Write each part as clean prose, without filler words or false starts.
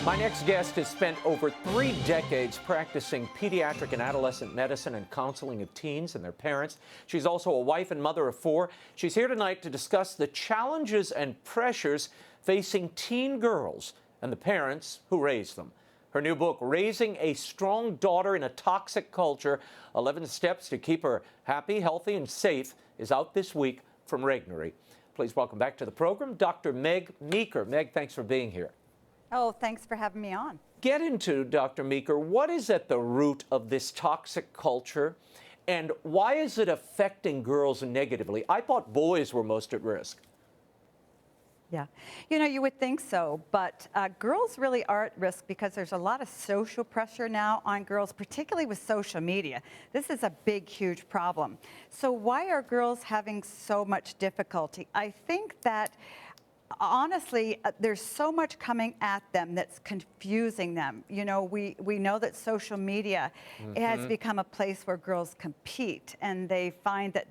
My next guest has spent over 3 decades practicing pediatric and adolescent medicine and counseling of teens and their parents. She's also a wife and mother of 4. She's here tonight to discuss the challenges and pressures facing teen girls and the parents who raise them. Her new book, Raising a Strong Daughter in a Toxic Culture, 11 Steps to Keep Her Happy, Healthy, and Safe, is out this week from Regnery. Please welcome back to the program, Dr. Meg Meeker. Meg, thanks for being here. Oh, thanks for having me on. Get into, Dr. Meeker, what is at the root of this toxic culture, and why is it affecting girls negatively? I thought boys were most at risk. Yeah, you would think so, but girls really are at risk because there's a lot of social pressure now on girls, particularly with social media. This is a big, huge problem. So why are girls having so much difficulty? I think that honestly, there's so much coming at them that's confusing them. You know, we know that social media has become a place where girls compete, and they find that,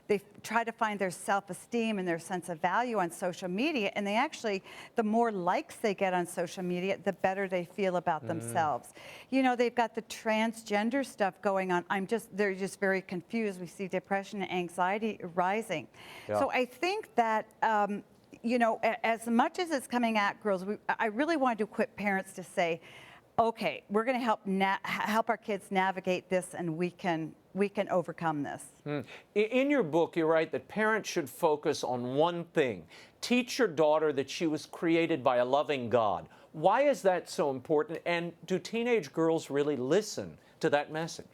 they try to find their self-esteem and their sense of value on social media, and they actually, the more likes they get on social media, the better they feel about themselves. You know, they've got the transgender stuff going on. They're just very confused. We see depression and anxiety rising. Yeah. So I think that, as much as it's coming at girls, I really wanted to equip parents to say, okay, we're going to help our kids navigate this, and we can overcome this. In your book, you write that parents should focus on one thing: teach your daughter that she was created by a loving God. Why is that so important, and do teenage girls really listen to that message?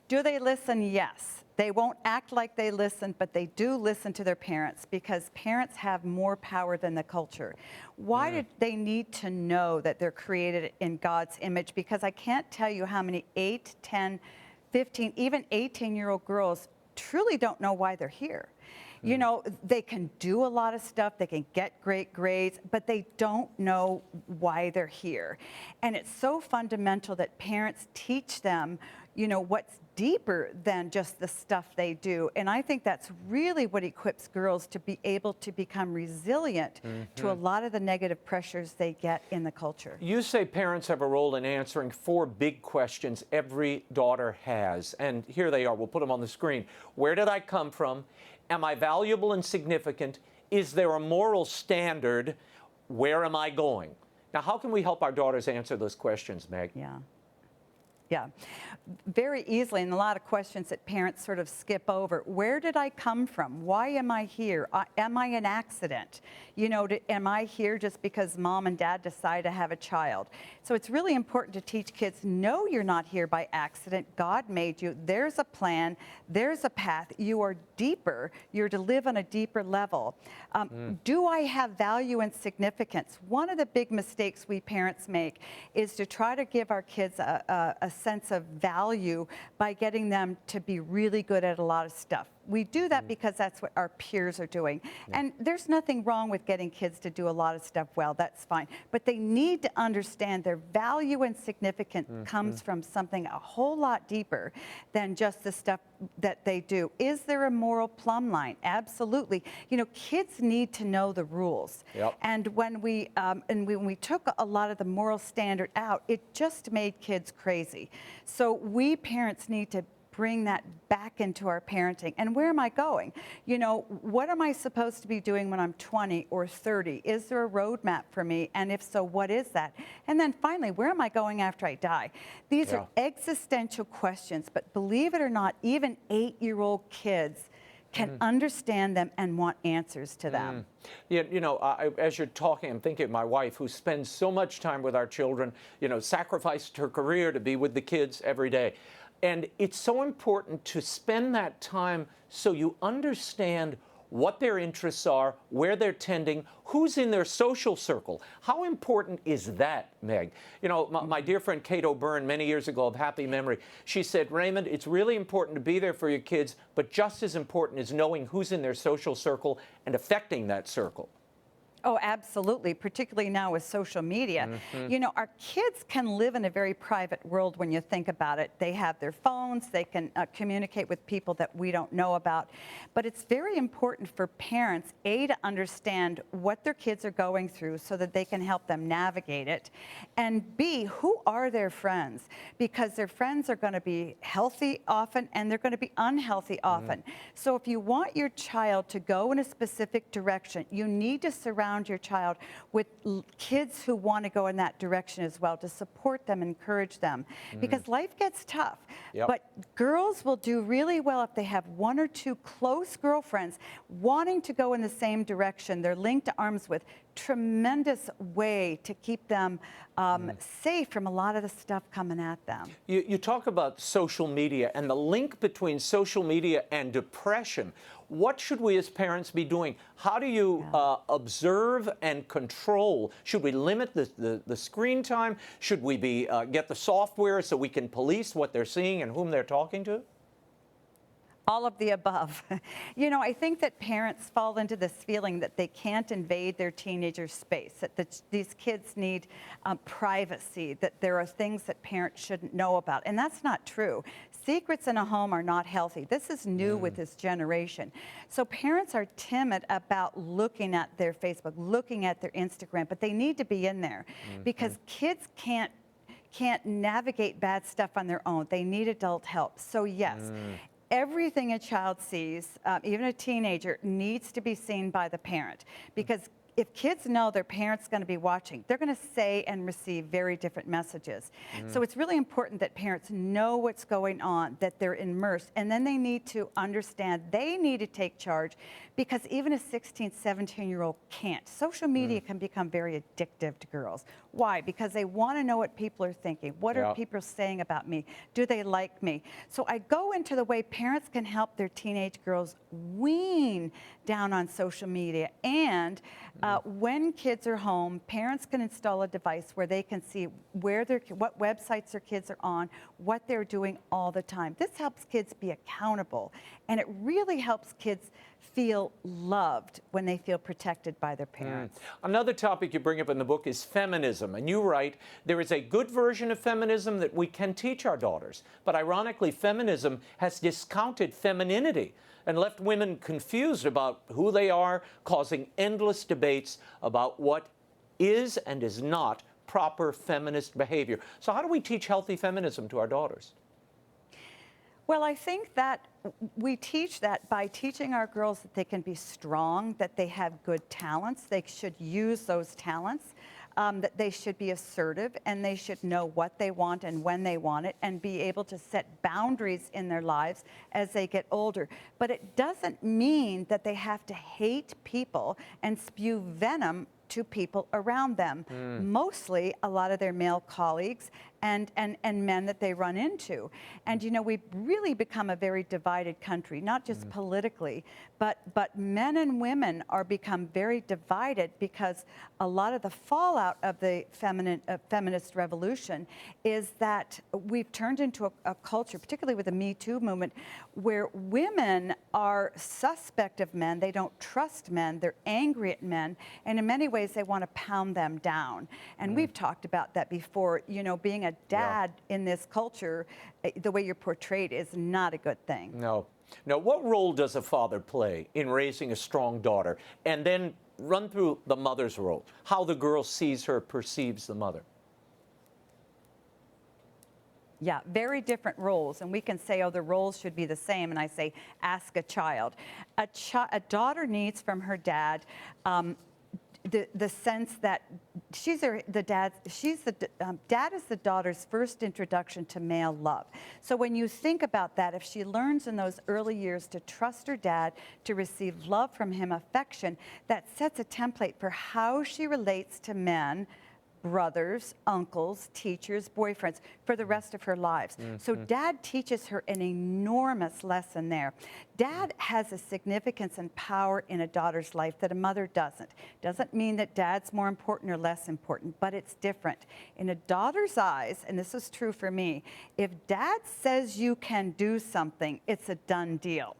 Do they listen? Yes. They won't act like they listen, but they do listen to their parents, because parents have more power than the culture. Why do they need to know that they're created in God's image? Because I can't tell you how many 8, 10, 15, even 18-year-old girls truly don't know why they're here. You know, they can do a lot of stuff, they can get great grades, but they don't know why they're here. And it's so fundamental that parents teach them, what's deeper than just the stuff they do. And I think that's really what equips girls to be able to become resilient to a lot of the negative pressures they get in the culture. You say parents have a role in answering 4 big questions every daughter has. And here they are. We'll put them on the screen. Where did I come from? Am I valuable and significant? Is there a moral standard? Where am I going? Now, how can we help our daughters answer those questions, Meg? Yeah, very easily, and a lot of questions that parents sort of skip over. Where did I come from? Why am I here? Am I an accident? Am I here just because mom and dad decide to have a child? So it's really important to teach kids, no, you're not here by accident. God made you. There's a plan. There's a path. You are deeper. You're to live on a deeper level. Do I have value and significance? One of the big mistakes we parents make is to try to give our kids a sense of value by getting them to be really good at a lot of stuff. We do that because that's what our peers are doing. And there's nothing wrong with getting kids to do a lot of stuff well, that's fine. But they need to understand their value and significance comes from something a whole lot deeper than just the stuff that they do. Is there a moral plumb line? Absolutely. Kids need to know the rules. And when we took a lot of the moral standard out, it just made kids crazy. So we parents need to bring that back into our parenting. And where am I going? What am I supposed to be doing when I'm 20 or 30? Is there a roadmap for me? And if so, what is that? And then finally, where am I going after I die? These are existential questions, but believe it or not, even 8-year-old kids can understand them and want answers to them. As you're talking, I'm thinking of my wife, who spends so much time with our children, sacrificed her career to be with the kids every day. And it's so important to spend that time so you understand what their interests are, where they're tending, who's in their social circle. How important is that, Meg? My dear friend Kate O'Byrne, many years ago of happy memory, she said, Raymond, it's really important to be there for your kids, but just as important is knowing who's in their social circle and affecting that circle. Oh, absolutely, particularly now with social media. You know, our kids can live in a very private world when you think about it. They have their phones, they can communicate with people that we don't know about. But it's very important for parents, A, to understand what their kids are going through so that they can help them navigate it, and B, who are their friends? Because their friends are going to be healthy often and they're going to be unhealthy often. So if you want your child to go in a specific direction, you need to surround your child with kids who want to go in that direction as well, to support them, encourage them, because life gets tough. Yep. But girls will do really well if they have one or two close girlfriends wanting to go in the same direction. They're linked arms with. Tremendous way to keep them safe from a lot of the stuff coming at them. You talk about social media and the link between social media and depression. What should we as parents be doing? How do you observe and control? Should we limit the screen time? Should we get the software so we can police what they're seeing and whom they're talking to? All of the above. You know, I think that parents fall into this feeling that they can't invade their teenager's space, that these kids need privacy, that there are things that parents shouldn't know about. And that's not true. Secrets in a home are not healthy. This is new with this generation. So parents are timid about looking at their Facebook, looking at their Instagram, but they need to be in there because kids can't navigate bad stuff on their own. They need adult help. So yes, everything a child sees, even a teenager, needs to be seen by the parent, because if kids know their parent's going to be watching, they're going to say and receive very different messages. So it's really important that parents know what's going on, that they're immersed, and then they need to understand they need to take charge, because even a 16, 17-year-old can't. Social media can become very addictive to girls. Why? Because they want to know what people are thinking. What are people saying about me? Do they like me? So I go into the way parents can help their teenage girls wean down on social media. And when kids are home, parents can install a device where they can see what websites their kids are on, what they're doing all the time. This helps kids be accountable, and it really helps kids feel loved when they feel protected by their parents. Another topic you bring up in the book is feminism, and you write, there is a good version of feminism that we can teach our daughters, but ironically, feminism has discounted femininity and left women confused about who they are, causing endless debates about what is and is not proper feminist behavior. So how do we teach healthy feminism to our daughters? Well, I think that we teach that by teaching our girls that they can be strong, that they have good talents, they should use those talents, that they should be assertive, and they should know what they want and when they want it, and be able to set boundaries in their lives as they get older. But it doesn't mean that they have to hate people and spew venom to people around them, mostly a lot of their male colleagues and men that they run into. And you know, we've really become a very divided country, not just politically, but men and women are become very divided, because a lot of the fallout of the feminist revolution is that we've turned into a culture, particularly with the Me Too movement, where women are suspect of men, they don't trust men, they're angry at men, and in many ways they want to pound them down. And we've talked about that before. You know, being a dad in this culture, the way you're portrayed is not a good thing. No. Now, what role does a father play in raising a strong daughter? And then run through the mother's role, how the girl sees her, perceives the mother. Yeah, very different roles. And we can say, oh, the roles should be the same. And I say, ask a child. A daughter needs from her dad the sense that dad is the daughter's first introduction to male love. So when you think about that, if she learns in those early years to trust her dad, to receive love from him, affection, that sets a template for how she relates to men, brothers, uncles, teachers, boyfriends for the rest of her lives. So dad teaches her an enormous lesson there. Dad has a significance and power in a daughter's life that a mother doesn't. Doesn't mean that dad's more important or less important, but it's different. In a daughter's eyes, and this is true for me, if dad says you can do something, it's a done deal.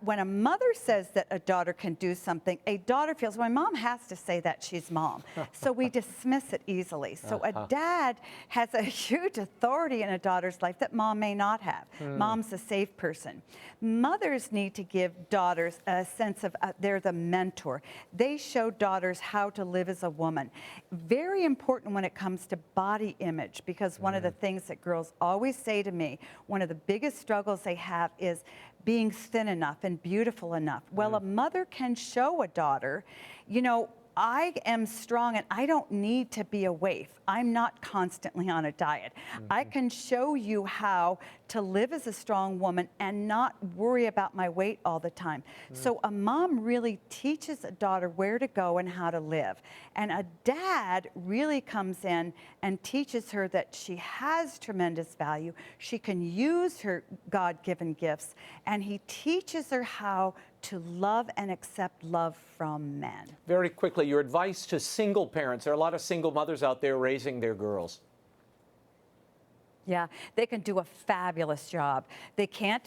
When a mother says that a daughter can do something, a daughter feels, my mom has to say that, she's mom. So we dismiss it easily. So a dad has a huge authority in a daughter's life that mom may not have. Mom's a safe person. Mothers need to give daughters a sense of they're the mentor. They show daughters how to live as a woman. Very important when it comes to body image, because one of the things that girls always say to me, one of the biggest struggles they have is being thin enough and beautiful enough. Well, a mother can show a daughter, you know, I am strong and I don't need to be a waif. I'm not constantly on a diet. I can show you how to live as a strong woman and not worry about my weight all the time. So a mom really teaches a daughter where to go and how to live. And a dad really comes in and teaches her that she has tremendous value. She can use her God-given gifts, and he teaches her how to love and accept love from men. Very quickly, your advice to single parents. There are a lot of single mothers out there raising their girls. Yeah, they can do a fabulous job. They can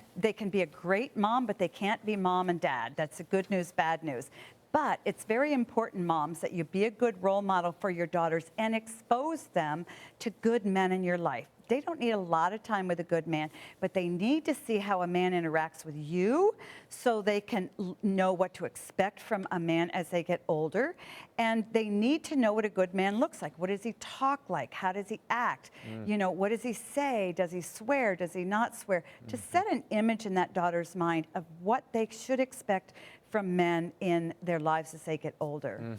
be a great mom, but they can't be mom and dad. That's the good news, bad news. But it's very important, moms, that you be a good role model for your daughters and expose them to good men in your life. They don't need a lot of time with a good man, but they need to see how a man interacts with you so they can know what to expect from a man as they get older. And they need to know what a good man looks like. What does he talk like? How does he act? You know, what does he say? Does he swear? Does he not swear? To set an image in that daughter's mind of what they should expect from men in their lives as they get older.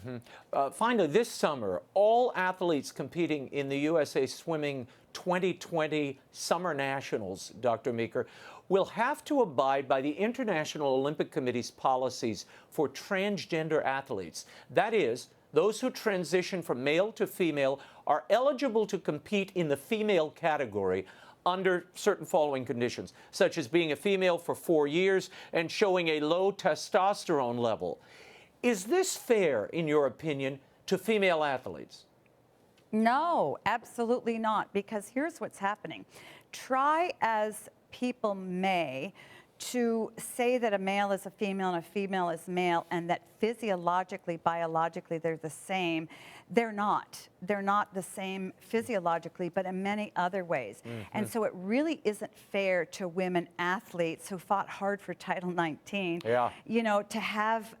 Finally, this summer, all athletes competing in the USA Swimming 2020 Summer Nationals, Dr. Meeker, will have to abide by the International Olympic Committee's policies for transgender athletes. That is, those who transition from male to female are eligible to compete in the female category under certain following conditions, such as being a female for 4 years and showing a low testosterone level. Is this fair, in your opinion, to female athletes? No, absolutely not, because here's what's happening. Try as people may to say that a male is a female and a female is male and that physiologically, biologically, they're the same. They're not. They're not the same physiologically, but in many other ways. And so it really isn't fair to women athletes who fought hard for Title 19, you know, to have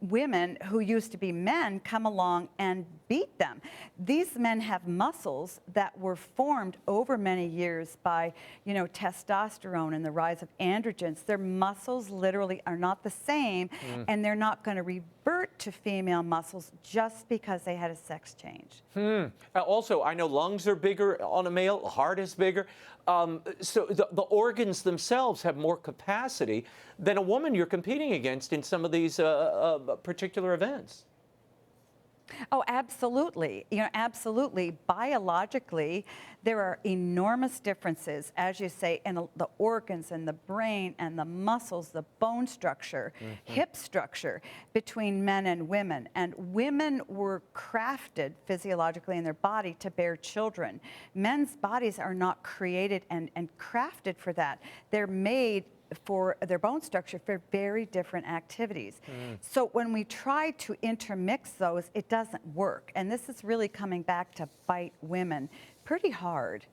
women who used to be men come along and beat them. These men have muscles that were formed over many years by, you know, testosterone and the rise of androgens. Their muscles literally are not the same, and they're not going to revert to female muscles just because they had a sex change. Also, I know lungs are bigger on a male, heart is bigger. So the organs themselves have more capacity than a woman you're competing against in some of these particular events. Oh, absolutely. You know, absolutely. Biologically, there are enormous differences, as you say, in the organs and the brain and the muscles, the bone structure, hip structure between men and women. And women were crafted physiologically in their body to bear children. Men's bodies are not created and crafted for that. They're made for their bone structure for very different activities. So when we try to intermix those, it doesn't work. And this is really coming back to bite women pretty hard.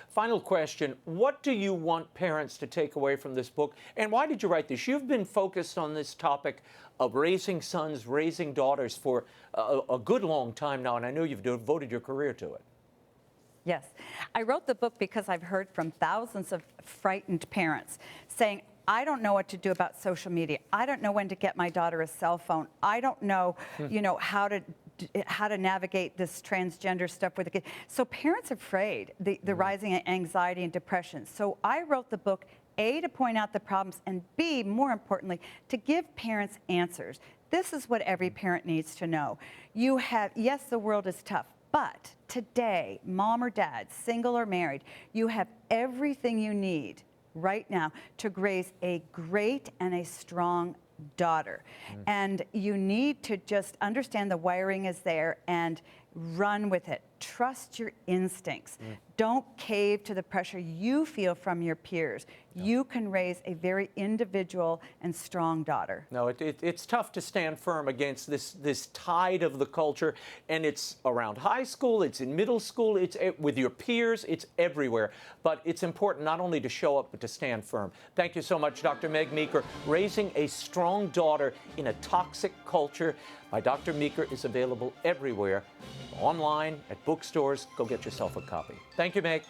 Final question. What do you want parents to take away from this book? And why did you write this? You've been focused on this topic of raising sons, raising daughters for a good long time now, and I know you've devoted your career to it. Yes. I wrote the book because I've heard from thousands of frightened parents saying, I don't know what to do about social media. I don't know when to get my daughter a cell phone. I don't know, you know, how to navigate this transgender stuff with the kids. So parents are afraid, the rising anxiety and depression. So I wrote the book, A, to point out the problems, and B, more importantly, to give parents answers. This is what every parent needs to know. You have, yes, the world is tough. But today, mom or dad, single or married, you have everything you need right now to raise a great and a strong daughter. And you need to just understand the wiring is there and run with it. Trust your instincts. Don't cave to the pressure you feel from your peers. You can raise a very individual and strong daughter. No, it's tough to stand firm against this tide of the culture, and it's around high school, it's in middle school, it's with your peers, it's everywhere. But it's important not only to show up, but to stand firm. Thank you so much, Dr. Meg Meeker. Raising a Strong Daughter in a Toxic Culture by Dr. Meeker is available everywhere, online, at bookstores. Go get yourself a copy. Thank you, Meg.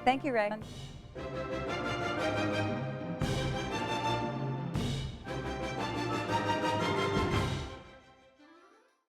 Thank you, Raymond.